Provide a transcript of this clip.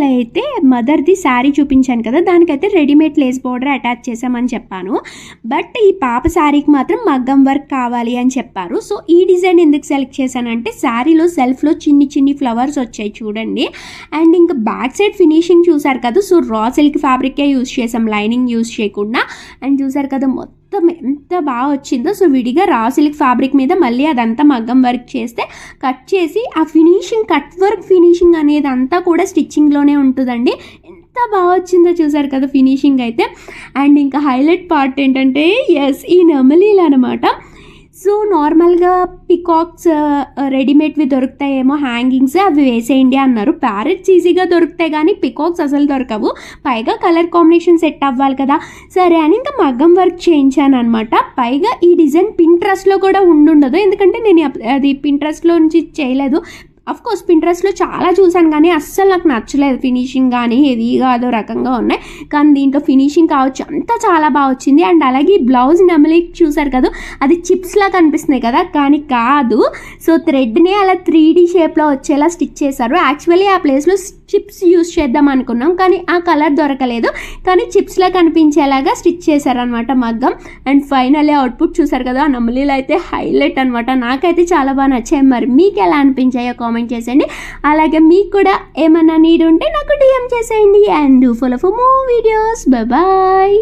ఇటీవల అయితే మదర్ది శారీ చూపించాను కదా, దానికైతే రెడీమేడ్ లేస్ బోర్డర్ అటాచ్ చేసామని చెప్పాను. బట్ ఈ పాప శారీకి మాత్రం మగ్గం వర్క్ కావాలి అని చెప్పారు. సో ఈ డిజైన్ ఎందుకు సెలెక్ట్ చేశానంటే శారీలో సెల్ఫ్లో చిన్ని చిన్ని ఫ్లవర్స్ వచ్చాయి చూడండి. అండ్ ఇంకా బ్యాక్ సైడ్ ఫినిషింగ్ చూసారు కదా, సో రా సిల్క్ ఫ్యాబ్రికే యూజ్ చేసాం, లైనింగ్ యూజ్ చేయకుండా. అండ్ చూసారు కదా మొత్తం ఎంత బాగా వచ్చిందో. సో విడిగా రా సిల్క్ ఫ్యాబ్రిక్ మీద మళ్ళీ అదంతా మగ్గం వర్క్ చేస్తే కట్ చేసి ఆ ఫినిషింగ్, కట్ వర్క్ ఫినిషింగ్ అనేది అంతా కూడా స్టిచ్చింగ్లోనే ఉంటుందండి. ఎంత బాగా వచ్చిందో చూసారు కదా ఫినిషింగ్ అయితే. అండ్ ఇంకా హైలైట్ పార్ట్ ఏంటంటే ఈ నెమలీలు అనమాట. సో నార్మల్గా పికాక్స్ రెడీమేడ్వి దొరుకుతాయేమో హ్యాంగింగ్స్, అవి వేసేయండి అన్నారు. ప్యారెట్స్ ఈజీగా దొరుకుతాయి కానీ పికాక్స్ అసలు దొరకవు, పైగా కలర్ కాంబినేషన్ సెట్ అవ్వాలి కదా. సరే అని ఇంకా మగ్గం వర్క్ చేయించాను అనమాట. పైగా ఈ డిజైన్ పింట్రెస్ట్లో కూడా ఉండుండదు, ఎందుకంటే నేను అది పింట్రెస్ట్లో నుంచి చేయలేదు. అఫ్కోర్స్ పింట్రెస్ట్లో చాలా చూసాను కానీ అస్సలు నాకు నచ్చలేదు ఫినిషింగ్ కానీ, హెవీగా అదో రకంగా ఉన్నాయి. కానీ దీంట్లో ఫినిషింగ్ కావచ్చు అంతా చాలా బాగా వచ్చింది. అండ్ అలాగే బ్లౌజ్ నెమలి చూసారు కదా, అది చిప్స్లా కనిపిస్తున్నాయి కదా, కానీ కాదు. సో థ్రెడ్ని అలా 3D షేప్లో వచ్చేలా స్టిచ్ చేశారు. యాక్చువల్లీ ఆ ప్లేస్లో చిప్స్ యూజ్ చేద్దాం అనుకున్నాం కానీ ఆ కలర్ దొరకలేదు, కానీ చిప్స్లా కనిపించేలాగా స్టిచ్ చేశారనమాట మగ్గం. అండ్ ఫైనల్లీ అవుట్పుట్ చూసారు కదా, ఆ నెమలీలు అయితే హైలైట్ అనమాట. నాకైతే చాలా బాగా నచ్చాయి. మరి మీకు ఎలా అనిపించాయో కామెంట్ చేసేయండి. అలాగే మీకు కూడా ఏమైనా నీడ్ ఉంటే నాకు DM చేసేయండి. And follow for more videos. Bye.